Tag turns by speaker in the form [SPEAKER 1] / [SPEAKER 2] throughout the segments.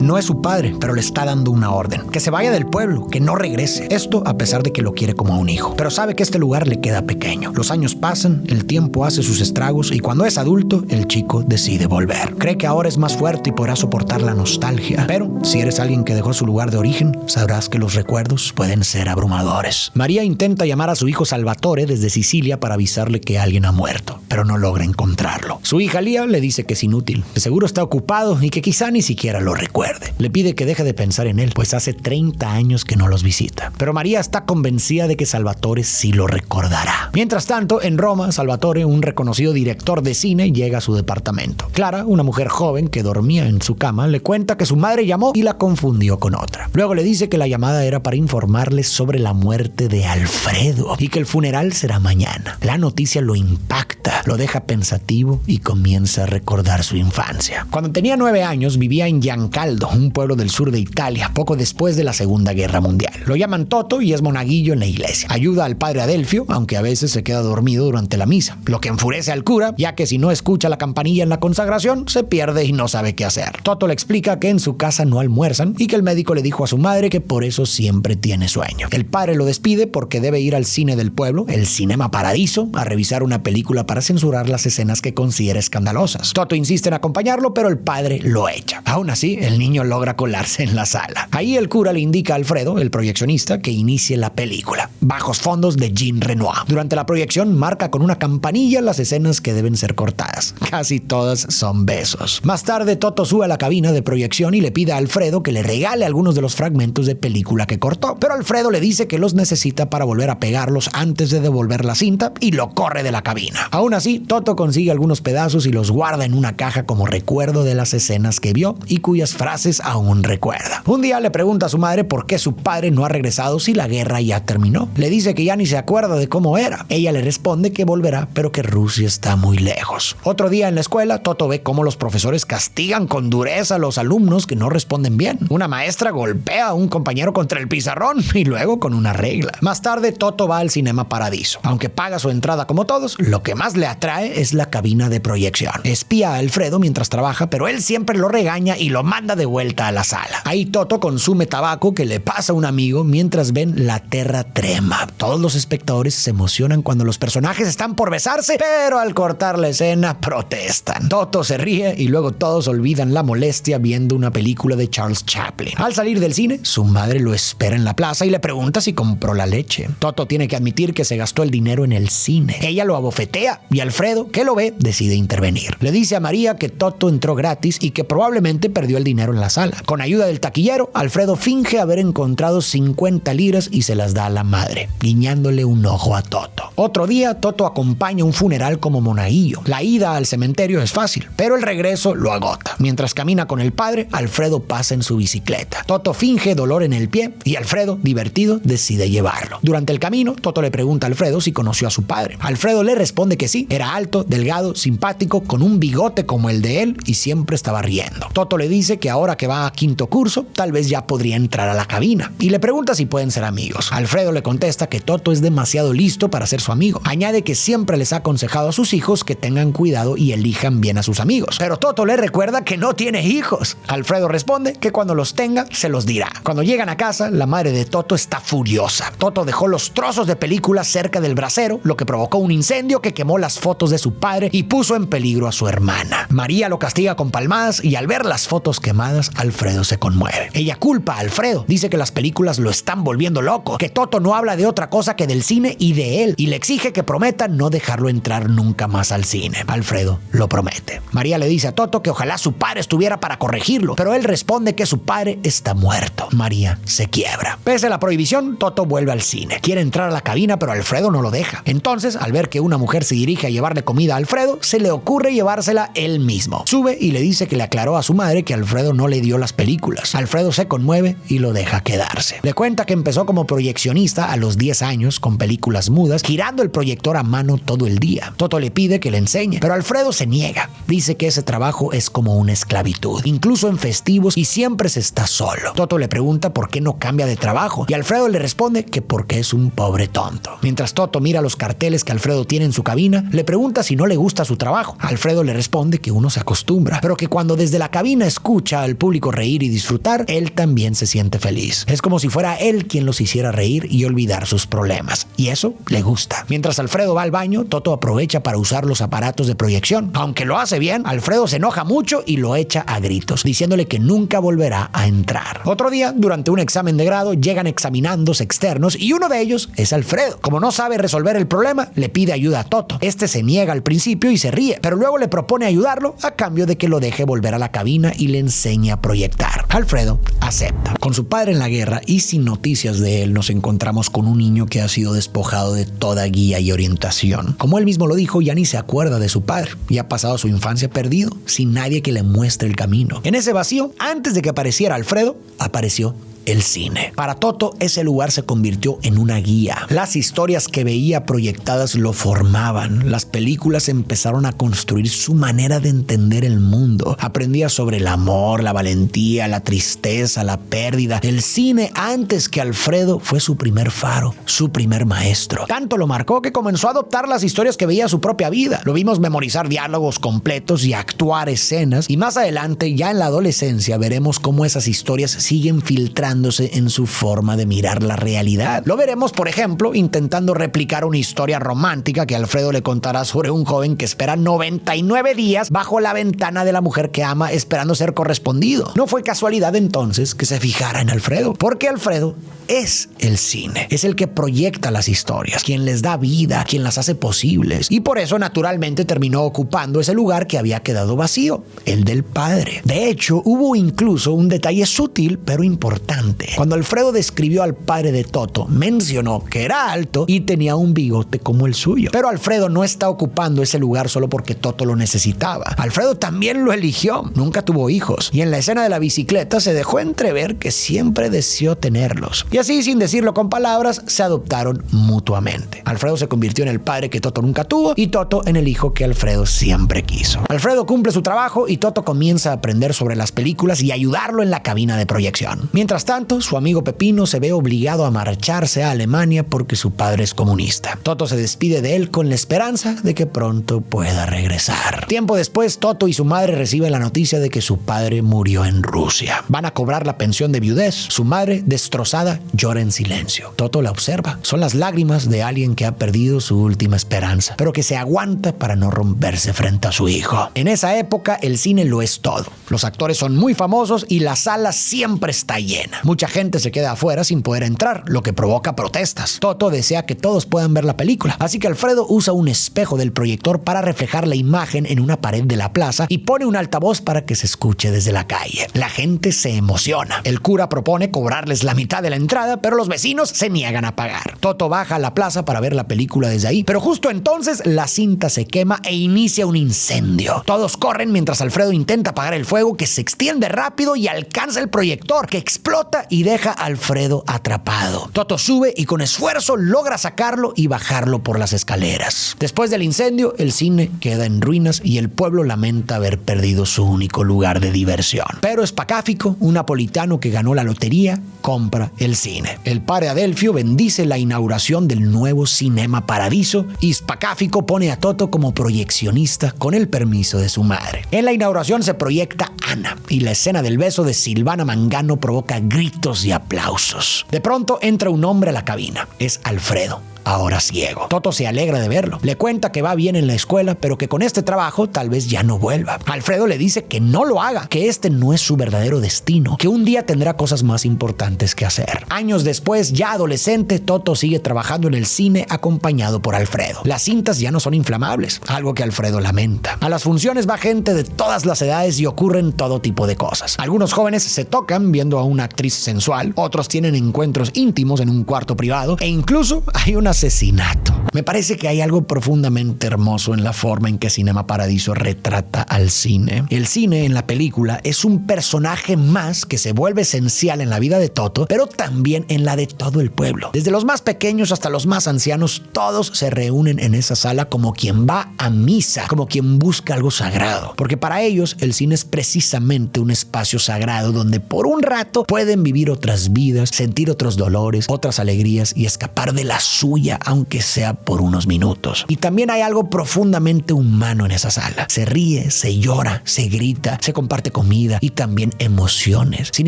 [SPEAKER 1] no es su padre, pero le está dando una orden: que se vaya del pueblo, que no regrese. Esto a pesar de que lo quiere como a un hijo, pero sabe que este lugar le queda pequeño. Los años pasan, el tiempo hace sus estragos y cuando es adulto, el chico decide volver. Cree que ahora es más fuerte y podrá soportar la nostalgia, pero si eres alguien que dejó su lugar de origen, sabrás que los recuerdos pueden ser abrumadores. María intenta llamar a su hijo Salvatore desde Sicilia para avisarle que alguien ha muerto, pero no logra encontrarlo. Su hija Lía le dice que es inútil, de seguro está ocupado y que quizá ni siquiera lo recuerde. Le pide que deje de pensar en él, pues hace 30 años que no los visita. Pero María está convencida de que Salvatore sí lo recordará. Mientras tanto, en Roma, Salvatore, un reconocido director de cine, llega a su departamento. Clara, una mujer joven que dormía en su cama, le cuenta que su madre llamó y la confundió con otra. Luego le dice que la llamada era para informarle sobre la muerte de Alfredo y que el funeral será mañana. La noticia lo impacta, lo deja pensativo y comienza a recordar su infancia. Cuando tenía 9 años vivía en Giancaldo, un pueblo del sur de Italia, poco después de la Segunda Guerra Mundial. Lo llaman Toto y es monaguillo en la iglesia. Ayuda al padre Adelfio, aunque a veces se queda dormido durante la misa, lo que enfurece al cura, ya que si no escucha la campanilla en la consagración, se pierde y no sabe qué hacer. Toto le explica que en su casa no almuerzan y que el médico le dijo a su madre que por eso siempre tiene sueño. El padre lo despide porque debe ir al cine del pueblo, el Cinema Paradiso, a revisar una película para censurar las escenas que considera escandalosas. Toto insiste en acompañarlo, pero el padre lo echa. Aún así, el niño logra colarse en la sala. Ahí el cura le indica a Alfredo, el proyeccionista, que inicie la película. Bajos fondos de Jean Renoir. Durante la proyección marca con una campanilla las escenas que deben ser cortadas. Casi todas son besos. Más tarde, Toto sube a la cabina de proyección y le pide a Alfredo que le regale algunos de los fragmentos de película que cortó. Pero Alfredo le dice que los necesita para volver a pegarlos antes de devolver la cinta y lo corre de la cabina. Aún así, Toto consigue algunos pedazos y los guarda en una caja como recuerdo de las escenas que vio y cuyas frases aún recuerda. Un día le pregunta a su madre por qué su padre no ha regresado si la guerra ya terminó. Le dice que ya ni se acuerda de cómo era. Ella le responde que volverá, pero que Rusia está muy lejos. Otro día en la escuela, Toto ve cómo los profesores castigan con dureza a los alumnos que no responden bien. Una maestra golpea a un compañero contra el pizarrón y luego con una regla. Más tarde, Toto va al Cinema Paradiso. Aunque paga su entrada como todos, lo que más le atrae es la cabina de proyección. Espía a Alfredo mientras trabaja, pero él siempre lo regaña y lo manda de vuelta a la sala. Ahí Toto consume tabaco que le pasa a un amigo mientras ven La Terra Trema. Todos los espectadores se emocionan cuando los personajes están por besarse, pero al cortar la escena protestan. Toto se ríe y luego todos olvidan la molestia viendo una película de Charles Chaplin. Al salir del cine, su madre lo espera en la plaza y le pregunta si compró la leche. Toto tiene que admitir que se gastó el dinero en el cine. Ella lo abofetea y Alfredo, que lo ve, decide intervenir. Le dice a María que Toto entró gratis y que probablemente perdió el dinero en la sala. Con ayuda del taquillero, Alfredo finge haber encontrado 50 liras y se las da a la madre, guiñándole un ojo a Toto. Otro día, Toto acompaña un funeral como monaguillo. La ida al cementerio es fácil, pero el regreso lo agota. Mientras camina con el padre, Alfredo pasa en su bicicleta. Toto finge dolor en el pie y Alfredo, divertido, decide llevarlo. Durante el camino, Toto le pregunta a Alfredo si conoció a su padre. Alfredo le responde que sí. Era alto, delgado, simpático, con un bigote como el de él y siempre estaba riendo. Toto le dice que ahora que va a quinto curso, tal vez ya podría entrar a la cabina y le pregunta si pueden ser amigos. Alfredo le contesta que Toto es demasiado listo para ser su amigo. Añade que siempre les ha aconsejado a sus hijos que tengan cuidado y elijan bien a sus amigos. Pero Toto le recuerda que no tiene hijos. Alfredo responde que cuando los tenga, se los dirá. Cuando llegan a casa, la madre de Toto está furiosa. Toto dejó los trozos de película cerca del brasero, lo que provocó un incendio que quemó las fotos de su padre y puso en peligro a su hermana. María lo castiga con palmadas y al ver las fotos quemadas, Alfredo se conmueve. Ella culpa a Alfredo, dice que las películas lo están volviendo loco, que Toto no habla de otra cosa que del cine y de él, y le exige que prometa no dejarlo entrar nunca más al cine. Alfredo lo promete. María le dice a Toto que ojalá su padre estuviera para corregirlo, pero él responde que su padre está muerto. María se quiebra. Pese a la prohibición, Toto vuelve al cine. Quiere entrar a la cabina, pero Alfredo no lo deja. Entonces, al ver que una mujer se dirige a llevarle comida a Alfredo, se le ocurre llevársela él mismo. Sube y le dice que le aclaró a su madre que Alfredo no le dio las películas. Alfredo se conmueve y lo deja quedarse. Le cuenta que empezó como proyeccionista a los 10 años con películas mudas, girando el proyector a mano todo el día. Toto le pide que le enseñe, pero Alfredo se niega. Dice que ese trabajo es como una esclavitud, incluso en festivos, y siempre se está solo. Toto le pregunta por qué no cambia de trabajo y Alfredo le responde que porque es un pobre tonto. Mientras Toto mira los carteles que Alfredo tiene en su cabina, le pregunta si no le gusta su trabajo. Alfredo le responde que uno se acostumbra, pero que cuando desde la cabina escucha al público reír y disfrutar, él también se siente feliz. Es como si fuera él quien los hiciera reír y olvidar sus problemas. Y eso le gusta. Mientras Alfredo va al baño, Toto aprovecha para usar los aparatos de proyección. Aunque lo hace bien, Alfredo se enoja mucho y lo echa a gritos, diciéndole que nunca volverá a entrar. Otro día, durante un examen de grado, llegan examinandos externos y uno de ellos es Alfredo. Como no sabe resolver el problema, le pide ayuda a Toto. Este se niega al principio y se ríe, pero luego le propone ayudarlo a cambio de que lo deje volver a la cabina y le enseñe a proyectar. Alfredo acepta. Con su padre en la guerra y sin noticias de él, nos encontramos con un niño que ha sido despojado de toda guía y orientación. Como él mismo lo dijo, ya ni se acuerda de su padre y ha pasado su infancia perdido, sin nadie que le muestre el camino. En ese vacío, antes de que apareciera Alfredo, apareció el cine. Para Toto, ese lugar se convirtió en una guía. Las historias que veía proyectadas lo formaban. Las películas empezaron a construir su manera de entender el mundo. Aprendía sobre el amor, la valentía, la tristeza, la pérdida. El cine, antes que Alfredo, fue su primer faro, su primer maestro. Tanto lo marcó que comenzó a adoptar las historias que veía su propia vida. Lo vimos memorizar diálogos completos y actuar escenas. Y más adelante, ya en la adolescencia, veremos cómo esas historias siguen filtrando en su forma de mirar la realidad. Lo veremos, por ejemplo, intentando replicar una historia romántica que Alfredo le contará sobre un joven que espera 99 días bajo la ventana de la mujer que ama esperando ser correspondido. No fue casualidad entonces que se fijara en Alfredo, porque Alfredo es el cine. Es el que proyecta las historias, quien les da vida, quien las hace posibles. Y por eso, naturalmente, terminó ocupando ese lugar que había quedado vacío, el del padre. De hecho, hubo incluso un detalle sutil, pero importante. Cuando Alfredo describió al padre de Toto, mencionó que era alto y tenía un bigote como el suyo. Pero Alfredo no está ocupando ese lugar solo porque Toto lo necesitaba. Alfredo también lo eligió. Nunca tuvo hijos. Y en la escena de la bicicleta se dejó entrever que siempre deseó tenerlos. Y así, sin decirlo con palabras, se adoptaron mutuamente. Alfredo se convirtió en el padre que Toto nunca tuvo y Toto en el hijo que Alfredo siempre quiso. Alfredo cumple su trabajo y Toto comienza a aprender sobre las películas y ayudarlo en la cabina de proyección. Mientras tanto, su amigo Pepino se ve obligado a marcharse a Alemania porque su padre es comunista. Toto se despide de él con la esperanza de que pronto pueda regresar. Tiempo después, Toto y su madre reciben la noticia de que su padre murió en Rusia. Van a cobrar la pensión de viudez. Su madre, destrozada, llora en silencio. Toto la observa. Son las lágrimas de alguien que ha perdido su última esperanza, pero que se aguanta para no romperse frente a su hijo. En esa época, el cine lo es todo. Los actores son muy famosos y la sala siempre está llena. Mucha gente se queda afuera sin poder entrar, lo que provoca protestas. Toto desea que todos puedan ver la película, así que Alfredo usa un espejo del proyector para reflejar la imagen en una pared de la plaza y pone un altavoz para que se escuche desde la calle. La gente se emociona. El cura propone cobrarles la mitad de la entrada, pero los vecinos se niegan a pagar. Toto baja a la plaza para ver la película desde ahí, pero justo entonces la cinta se quema e inicia un incendio. Todos corren mientras Alfredo intenta apagar el fuego, que se extiende rápido y alcanza el proyector, que explota y deja a Alfredo atrapado. Toto sube y con esfuerzo logra sacarlo y bajarlo por las escaleras. Después del incendio, el cine queda en ruinas y el pueblo lamenta haber perdido su único lugar de diversión. Pero Spacáfico, un napolitano que ganó la lotería, compra el cine. El padre Adelfio bendice la inauguración del nuevo Cinema Paradiso y Spacáfico pone a Toto como proyeccionista con el permiso de su madre. En la inauguración se proyecta Ana y la escena del beso de Silvana Mangano provoca gritos y aplausos. De pronto entra un hombre a la cabina. Es Alfredo, ahora ciego. Toto se alegra de verlo. Le cuenta que va bien en la escuela, pero que con este trabajo tal vez ya no vuelva. Alfredo le dice que no lo haga, que este no es su verdadero destino, que un día tendrá cosas más importantes que hacer. Años después, ya adolescente, Toto sigue trabajando en el cine acompañado por Alfredo. Las cintas ya no son inflamables, algo que Alfredo lamenta. A las funciones va gente de todas las edades y ocurren todo tipo de cosas. Algunos jóvenes se tocan viendo a una actriz sensual, otros tienen encuentros íntimos en un cuarto privado e incluso hay un asesinato. Me parece que hay algo profundamente hermoso en la forma en que Cinema Paradiso retrata al cine. El cine en la película es un personaje más que se vuelve esencial en la vida de Toto, pero también en la de todo el pueblo. Desde los más pequeños hasta los más ancianos, todos se reúnen en esa sala como quien va a misa, como quien busca algo sagrado. Porque para ellos el cine es precisamente un espacio sagrado donde por un rato pueden vivir otras vidas, sentir otros dolores, otras alegrías y escapar de la suya suya, aunque sea por unos minutos. Y también hay algo profundamente humano en esa sala. Se ríe, se llora, se grita, se comparte comida y también emociones. Sin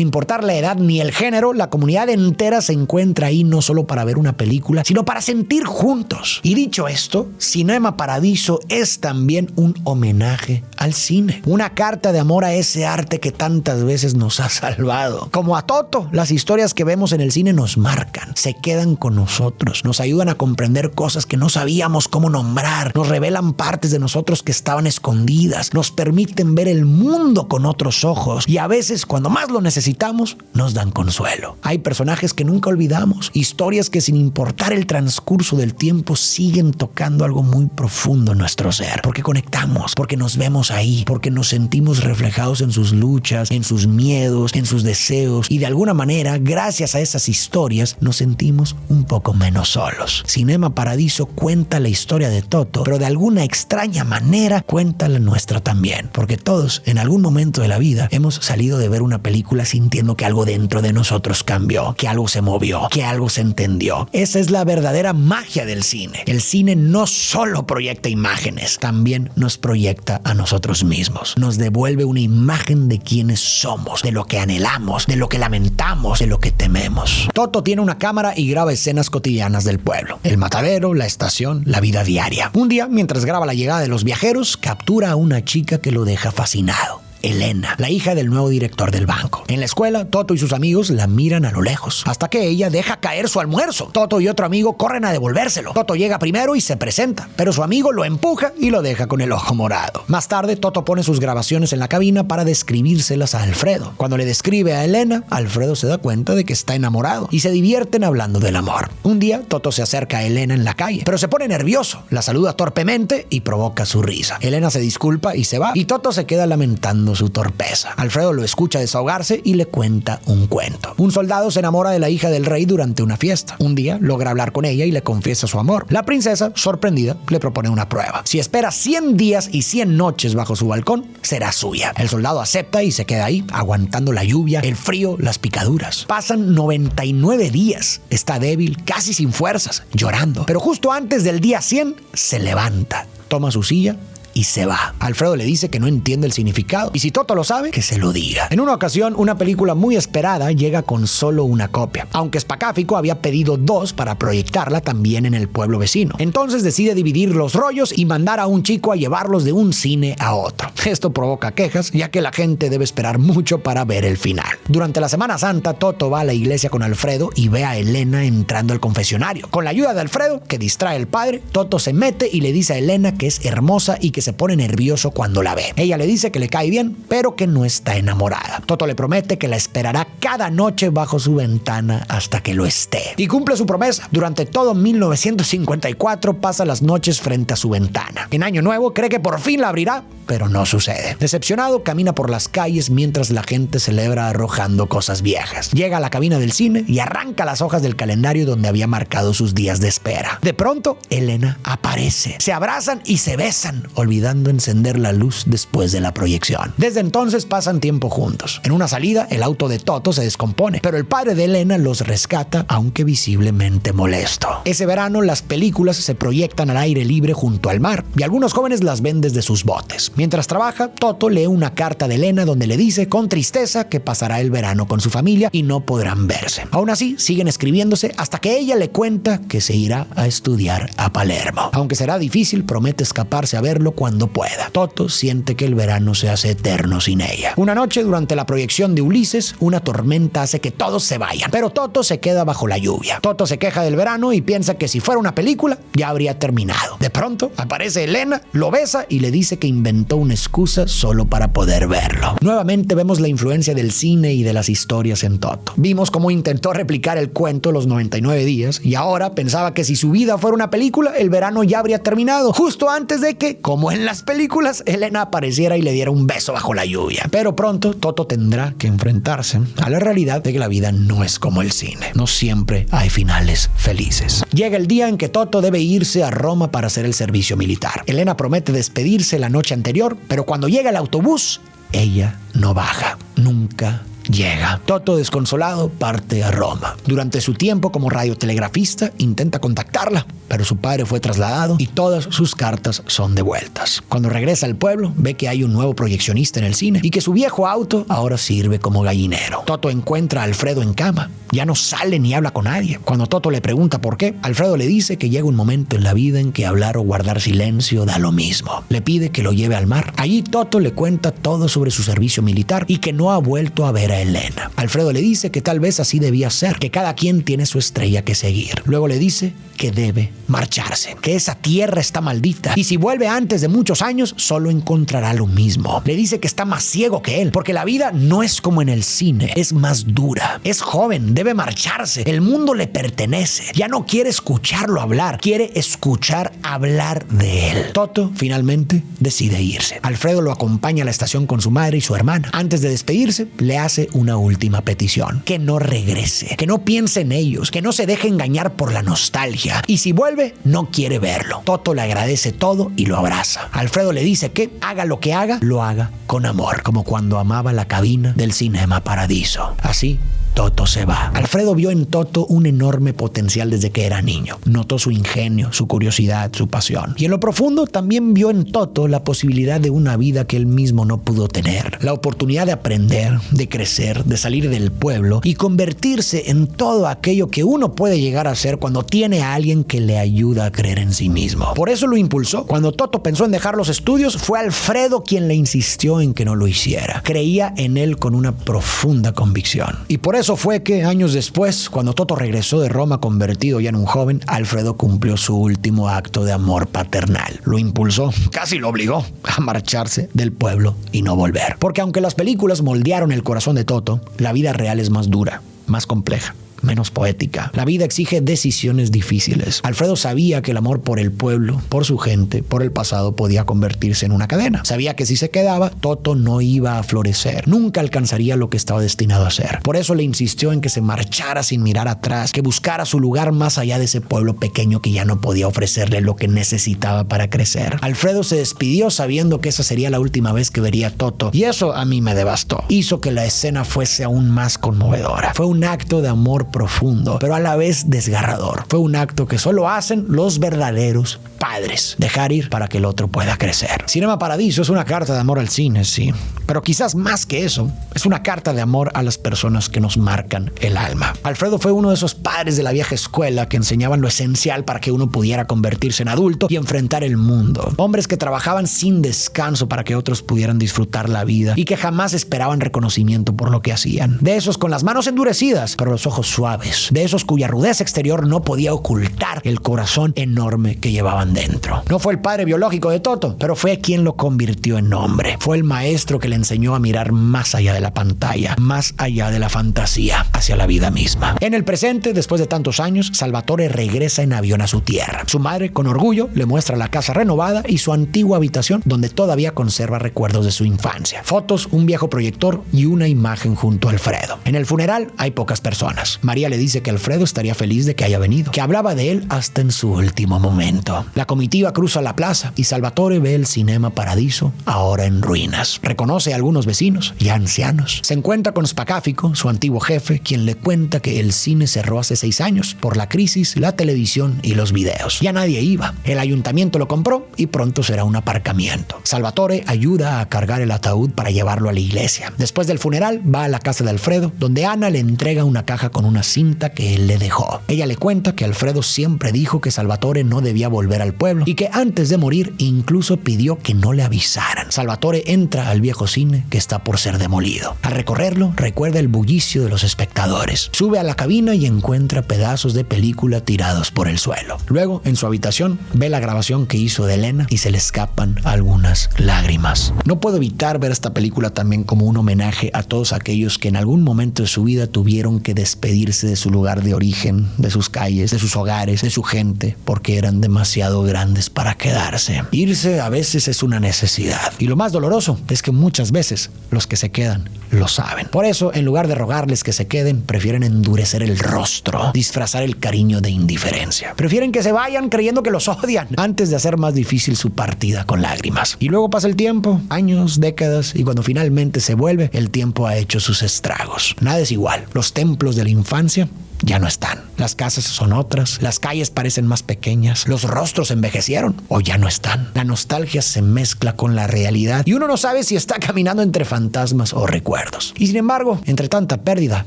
[SPEAKER 1] importar la edad ni el género, la comunidad entera se encuentra ahí no solo para ver una película, sino para sentir juntos. Y dicho esto, Cinema Paradiso es también un homenaje al cine. Una carta de amor a ese arte que tantas veces nos ha salvado. Como a Toto, las historias que vemos en el cine nos marcan, se quedan con nosotros, nos ayudan a comprender cosas que no sabíamos cómo nombrar, nos revelan partes de nosotros que estaban escondidas, nos permiten ver el mundo con otros ojos y a veces, cuando más lo necesitamos, nos dan consuelo. Hay personajes que nunca olvidamos, historias que sin importar el transcurso del tiempo siguen tocando algo muy profundo en nuestro ser, porque conectamos, porque nos vemos ahí, porque nos sentimos reflejados en sus luchas, en sus miedos, en sus deseos y de alguna manera, gracias a esas historias, nos sentimos un poco menos solos. Cinema Paradiso cuenta la historia de Toto, pero de alguna extraña manera cuenta la nuestra también, porque todos en algún momento de la vida hemos salido de ver una película sintiendo que algo dentro de nosotros cambió, que algo se movió, que algo se entendió. Esa es la verdadera magia del cine. El cine no solo proyecta imágenes, también nos proyecta a nosotros mismos. Nos devuelve una imagen de quiénes somos, de lo que anhelamos, de lo que lamentamos, de lo que tememos. Toto tiene una cámara y graba escenas cotidianas del pueblo. El matadero, la estación, la vida diaria. Un día, mientras graba la llegada de los viajeros, captura a una chica que lo deja fascinado. Elena, la hija del nuevo director del banco. En la escuela, Toto y sus amigos la miran a lo lejos, hasta que ella deja caer su almuerzo. Toto y otro amigo corren a devolvérselo. Toto llega primero y se presenta, pero su amigo lo empuja y lo deja con el ojo morado. Más tarde, Toto pone sus grabaciones en la cabina para describírselas a Alfredo. Cuando le describe a Elena, Alfredo se da cuenta de que está enamorado y se divierten hablando del amor. Un día, Toto se acerca a Elena en la calle, pero se pone nervioso, la saluda torpemente y provoca su risa. Elena se disculpa y se va, y Toto se queda lamentando su torpeza. Alfredo lo escucha desahogarse y le cuenta un cuento. Un soldado se enamora de la hija del rey durante una fiesta. Un día logra hablar con ella y le confiesa su amor. La princesa, sorprendida, le propone una prueba. Si espera 100 días y 100 noches bajo su balcón, será suya. El soldado acepta y se queda ahí, aguantando la lluvia, el frío, las picaduras. Pasan 99 días. Está débil, casi sin fuerzas, llorando. Pero justo antes del día 100, se levanta, toma su silla y se va. Alfredo le dice que no entiende el significado y si Toto lo sabe, que se lo diga. En una ocasión, una película muy esperada llega con solo una copia, aunque Spacáfico había pedido 2 para proyectarla también en el pueblo vecino. Entonces decide dividir los rollos y mandar a un chico a llevarlos de un cine a otro. Esto provoca quejas, ya que la gente debe esperar mucho para ver el final. Durante la Semana Santa, Toto va a la iglesia con Alfredo y ve a Elena entrando al confesionario. Con la ayuda de Alfredo, que distrae al padre, Toto se mete y le dice a Elena que es hermosa y que se pone nervioso cuando la ve. Ella le dice que le cae bien, pero que no está enamorada. Toto le promete que la esperará cada noche bajo su ventana hasta que lo esté. Y cumple su promesa. Durante todo 1954 pasa las noches frente a su ventana. En Año Nuevo cree que por fin la abrirá, pero no sucede. Decepcionado, camina por las calles mientras la gente celebra arrojando cosas viejas. Llega a la cabina del cine y arranca las hojas del calendario donde había marcado sus días de espera. De pronto, Elena aparece. Se abrazan y se besan, olvidando encender la luz después de la proyección. Desde entonces pasan tiempo juntos. En una salida, el auto de Toto se descompone, pero el padre de Elena los rescata, aunque visiblemente molesto. Ese verano, las películas se proyectan al aire libre junto al mar, y algunos jóvenes las ven desde sus botes. Mientras trabaja, Toto lee una carta de Elena donde le dice con tristeza que pasará el verano con su familia y no podrán verse. Aún así, siguen escribiéndose hasta que ella le cuenta que se irá a estudiar a Palermo. Aunque será difícil, promete escaparse a verlo cuando pueda. Toto siente que el verano se hace eterno sin ella. Una noche, durante la proyección de Ulises, una tormenta hace que todos se vayan, pero Toto se queda bajo la lluvia. Toto se queja del verano y piensa que si fuera una película, ya habría terminado. De pronto, aparece Elena, lo besa y le dice que inventó una excusa solo para poder verlo. Nuevamente vemos la influencia del cine y de las historias en Toto. Vimos cómo intentó replicar el cuento Los 99 días y ahora pensaba que si su vida fuera una película, el verano ya habría terminado, justo antes de que, como en las películas, Elena apareciera y le diera un beso bajo la lluvia. Pero pronto Toto tendrá que enfrentarse a la realidad de que la vida no es como el cine. No siempre hay finales felices. Llega el día en que Toto debe irse a Roma para hacer el servicio militar. Elena promete despedirse la noche anterior, pero cuando llega el autobús, ella no baja. Nunca llega. Toto, desconsolado, parte a Roma. Durante su tiempo como radiotelegrafista intenta contactarla, pero su padre fue trasladado y todas sus cartas son devueltas. Cuando regresa al pueblo, ve que hay un nuevo proyeccionista en el cine y que su viejo auto ahora sirve como gallinero. Toto encuentra a Alfredo en cama. Ya no sale ni habla con nadie. Cuando Toto le pregunta por qué, Alfredo le dice que llega un momento en la vida en que hablar o guardar silencio da lo mismo. Le pide que lo lleve al mar. Allí Toto le cuenta todo sobre su servicio militar y que no ha vuelto a ver a Elena. Alfredo le dice que tal vez así debía ser, que cada quien tiene su estrella que seguir. Luego le dice que debe marcharse, que esa tierra está maldita y si vuelve antes de muchos años solo encontrará lo mismo. Le dice que está más ciego que él, porque la vida no es como en el cine, es más dura. Es joven, debe marcharse, el mundo le pertenece. Ya no quiere escucharlo hablar, quiere escuchar hablar de él. Toto finalmente decide irse. Alfredo lo acompaña a la estación con su madre y su hermana. Antes de despedirse, le hace una última petición: que no regrese, que no piense en ellos, que no se deje engañar por la nostalgia. Y si vuelve, no quiere verlo. Toto le agradece todo y lo abraza. Alfredo le dice que haga lo que haga, lo haga con amor, como cuando amaba la cabina del Cinema Paradiso. Así, Toto se va. Alfredo vio en Toto un enorme potencial desde que era niño. Notó su ingenio, su curiosidad, su pasión. Y en lo profundo también vio en Toto la posibilidad de una vida que él mismo no pudo tener. La oportunidad de aprender, de crecer, de salir del pueblo y convertirse en todo aquello que uno puede llegar a ser cuando tiene a alguien que le ayuda a creer en sí mismo. Por eso lo impulsó. Cuando Toto pensó en dejar los estudios, fue Alfredo quien le insistió en que no lo hiciera. Creía en él con una profunda convicción. Y por eso fue que años después, cuando Toto regresó de Roma convertido ya en un joven, Alfredo cumplió su último acto de amor paternal. Lo impulsó, casi lo obligó a marcharse del pueblo y no volver. Porque aunque las películas moldearon el corazón de Toto, la vida real es más dura, más compleja, menos poética. La vida exige decisiones difíciles. Alfredo sabía que el amor por el pueblo, por su gente, por el pasado podía convertirse en una cadena. Sabía que si se quedaba, Toto no iba a florecer. Nunca alcanzaría lo que estaba destinado a ser. Por eso le insistió en que se marchara sin mirar atrás, que buscara su lugar más allá de ese pueblo pequeño que ya no podía ofrecerle lo que necesitaba para crecer. Alfredo se despidió sabiendo que esa sería la última vez que vería a Toto, y eso a mí me devastó. Hizo que la escena fuese aún más conmovedora. Fue un acto de amor profundo, pero a la vez desgarrador. Fue un acto que solo hacen los verdaderos padres: dejar ir para que el otro pueda crecer. Cinema Paradiso es una carta de amor al cine, sí, pero quizás más que eso, es una carta de amor a las personas que nos marcan el alma. Alfredo fue uno de esos padres de la vieja escuela que enseñaban lo esencial para que uno pudiera convertirse en adulto y enfrentar el mundo. Hombres que trabajaban sin descanso para que otros pudieran disfrutar la vida y que jamás esperaban reconocimiento por lo que hacían. De esos con las manos endurecidas, pero los ojos suaves. De esos cuya rudeza exterior no podía ocultar el corazón enorme que llevaban dentro. No fue el padre biológico de Toto, pero fue quien lo convirtió en hombre. Fue el maestro que le enseñó a mirar más allá de la pantalla, más allá de la fantasía, hacia la vida misma. En el presente, después de tantos años, Salvatore regresa en avión a su tierra. Su madre, con orgullo, le muestra la casa renovada y su antigua habitación, donde todavía conserva recuerdos de su infancia. Fotos, un viejo proyector y una imagen junto a Alfredo. En el funeral hay pocas personas. María le dice que Alfredo estaría feliz de que haya venido, que hablaba de él hasta en su último momento. La comitiva cruza la plaza y Salvatore ve el Cinema Paradiso ahora en ruinas. Reconoce a algunos vecinos ya ancianos. Se encuentra con Spacáfico, su antiguo jefe, quien le cuenta que el cine cerró hace 6 años por la crisis, la televisión y los videos. Ya nadie iba. El ayuntamiento lo compró y pronto será un aparcamiento. Salvatore ayuda a cargar el ataúd para llevarlo a la iglesia. Después del funeral va a la casa de Alfredo, donde Ana le entrega una caja con una cinta que él le dejó. Ella le cuenta que Alfredo siempre dijo que Salvatore no debía volver al pueblo y que antes de morir incluso pidió que no le avisaran. Salvatore entra al viejo cine que está por ser demolido. Al recorrerlo, recuerda el bullicio de los espectadores. Sube a la cabina y encuentra pedazos de película tirados por el suelo. Luego, en su habitación, ve la grabación que hizo de Elena y se le escapan algunas lágrimas. No puedo evitar ver esta película también como un homenaje a todos aquellos que en algún momento de su vida tuvieron que despedirse de su lugar de origen, de sus calles, de sus hogares, de su gente, porque eran demasiado demasiado grandes para quedarse. Irse a veces es una necesidad. Y lo más doloroso es que muchas veces los que se quedan lo saben. Por eso, en lugar de rogarles que se queden, prefieren endurecer el rostro, disfrazar el cariño de indiferencia. Prefieren que se vayan creyendo que los odian antes de hacer más difícil su partida con lágrimas. Y luego pasa el tiempo, años, décadas, y cuando finalmente se vuelve, el tiempo ha hecho sus estragos. Nada es igual. Los templos de la infancia ya no están. Las casas son otras, las calles parecen más pequeñas, los rostros envejecieron o ya no están. La nostalgia se mezcla con la realidad y uno no sabe si está caminando entre fantasmas o recuerdos. Y sin embargo, entre tanta pérdida,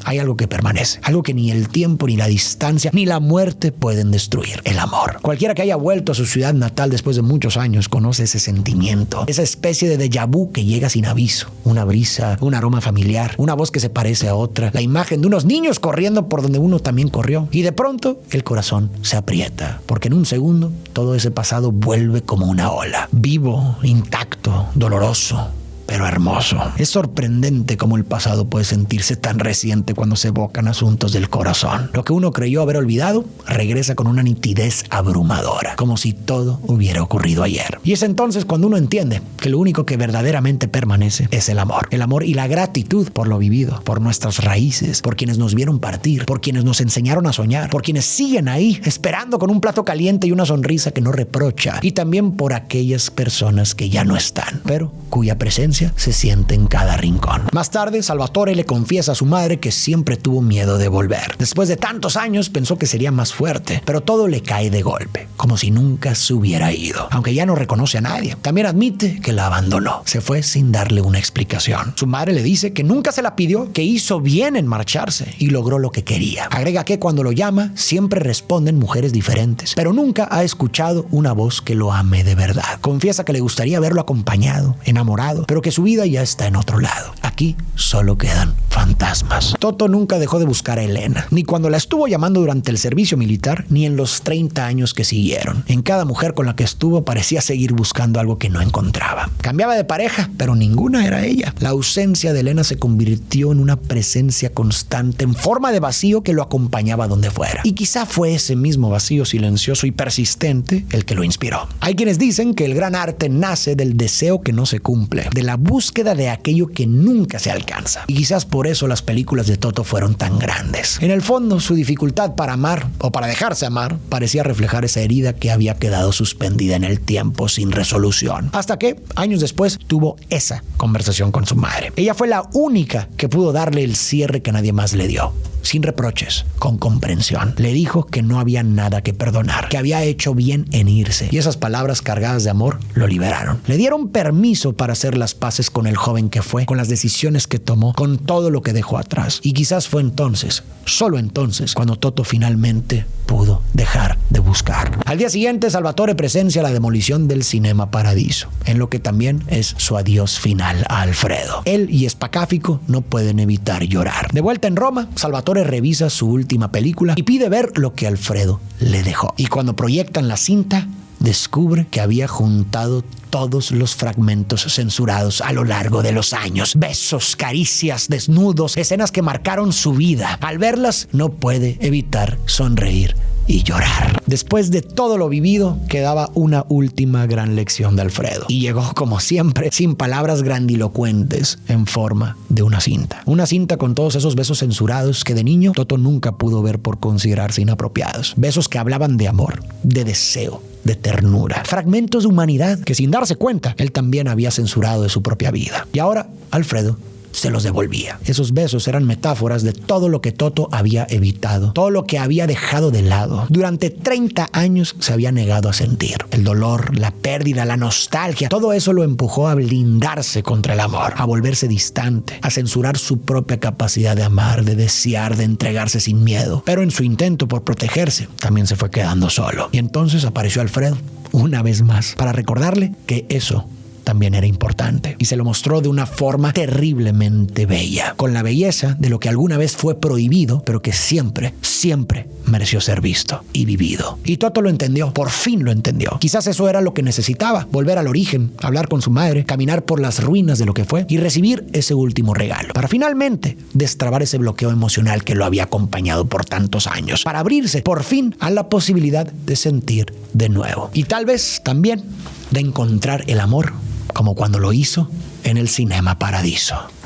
[SPEAKER 1] hay algo que permanece, algo que ni el tiempo, ni la distancia, ni la muerte pueden destruir: el amor. Cualquiera que haya vuelto a su ciudad natal después de muchos años conoce ese sentimiento, esa especie de déjà vu que llega sin aviso. Una brisa, un aroma familiar, una voz que se parece a otra, la imagen de unos niños corriendo por donde uno también corrió. Y de pronto el corazón se aprieta, porque en un segundo todo ese pasado vuelve como una ola, vivo, intacto, doloroso, pero hermoso. Es sorprendente cómo el pasado puede sentirse tan reciente cuando se evocan asuntos del corazón. Lo que uno creyó haber olvidado regresa con una nitidez abrumadora, como si todo hubiera ocurrido ayer. Y es entonces cuando uno entiende que lo único que verdaderamente permanece es el amor. El amor y la gratitud por lo vivido, por nuestras raíces, por quienes nos vieron partir, por quienes nos enseñaron a soñar, por quienes siguen ahí esperando con un plato caliente y una sonrisa que no reprocha, y también por aquellas personas que ya no están, pero cuya presencia se siente en cada rincón. Más tarde, Salvatore le confiesa a su madre que siempre tuvo miedo de volver. Después de tantos años pensó que sería más fuerte, pero todo le cae de golpe, como si nunca se hubiera ido. Aunque ya no reconoce a nadie, también admite que la abandonó. Se fue sin darle una explicación. Su madre le dice que nunca se la pidió, que hizo bien en marcharse y logró lo que quería. Agrega que cuando lo llama, siempre responden mujeres diferentes, pero nunca ha escuchado una voz que lo ame de verdad. Confiesa que le gustaría verlo acompañado, enamorado, pero que su vida ya está en otro lado. Aquí solo quedan fantasmas. Toto nunca dejó de buscar a Elena, ni cuando la estuvo llamando durante el servicio militar, ni en los 30 años que siguieron. En cada mujer con la que estuvo parecía seguir buscando algo que no encontraba. Cambiaba de pareja, pero ninguna era ella. La ausencia de Elena se convirtió en una presencia constante, en forma de vacío que lo acompañaba donde fuera. Y quizá fue ese mismo vacío silencioso y persistente el que lo inspiró. Hay quienes dicen que el gran arte nace del deseo que no se cumple, de la búsqueda de aquello que nunca se alcanza. Y quizás por eso las películas de Toto fueron tan grandes. En el fondo, su dificultad para amar o para dejarse amar parecía reflejar esa herida que había quedado suspendida en el tiempo sin resolución. Hasta que, años después, tuvo esa conversación con su madre. Ella fue la única que pudo darle el cierre que nadie más le dio. Sin reproches, con comprensión. Le dijo que no había nada que perdonar, que había hecho bien en irse. Y esas palabras cargadas de amor lo liberaron. Le dieron permiso para hacer las paces con el joven que fue, con las decisiones que tomó, con todo lo que dejó atrás. Y quizás fue entonces, solo entonces, cuando Toto finalmente pudo dejar de buscar. Al día siguiente, Salvatore presencia la demolición del Cinema Paradiso, en lo que también es su adiós final a Alfredo. Él y Spacáfico no pueden evitar llorar. De vuelta en Roma, Salvatore revisa su última película y pide ver lo que Alfredo le dejó. Y cuando proyectan la cinta, descubre que había juntado todos los fragmentos censurados a lo largo de los años. Besos, caricias, desnudos, escenas que marcaron su vida. Al verlas, no puede evitar sonreír y llorar. Después de todo lo vivido, quedaba una última gran lección de Alfredo. Y llegó, como siempre, sin palabras grandilocuentes, en forma de una cinta. Una cinta con todos esos besos censurados que de niño Toto nunca pudo ver por considerarse inapropiados. Besos que hablaban de amor, de deseo, de ternura. Fragmentos de humanidad que, sin darse cuenta, él también había censurado de su propia vida. Y ahora, Alfredo se los devolvía. Esos besos eran metáforas de todo lo que Toto había evitado, todo lo que había dejado de lado. Durante 30 años se había negado a sentir. El dolor, la pérdida, la nostalgia, todo eso lo empujó a blindarse contra el amor, a volverse distante, a censurar su propia capacidad de amar, de desear, de entregarse sin miedo. Pero en su intento por protegerse, también se fue quedando solo. Y entonces apareció Alfredo, una vez más, para recordarle que eso también era importante. Y se lo mostró de una forma terriblemente bella, con la belleza de lo que alguna vez fue prohibido, pero que siempre, siempre mereció ser visto y vivido. Y Toto lo entendió, por fin lo entendió. Quizás eso era lo que necesitaba, volver al origen, hablar con su madre, caminar por las ruinas de lo que fue y recibir ese último regalo, para finalmente destrabar ese bloqueo emocional que lo había acompañado por tantos años, para abrirse por fin a la posibilidad de sentir de nuevo. Y tal vez también de encontrar el amor, como cuando lo hizo en el Cinema Paradiso.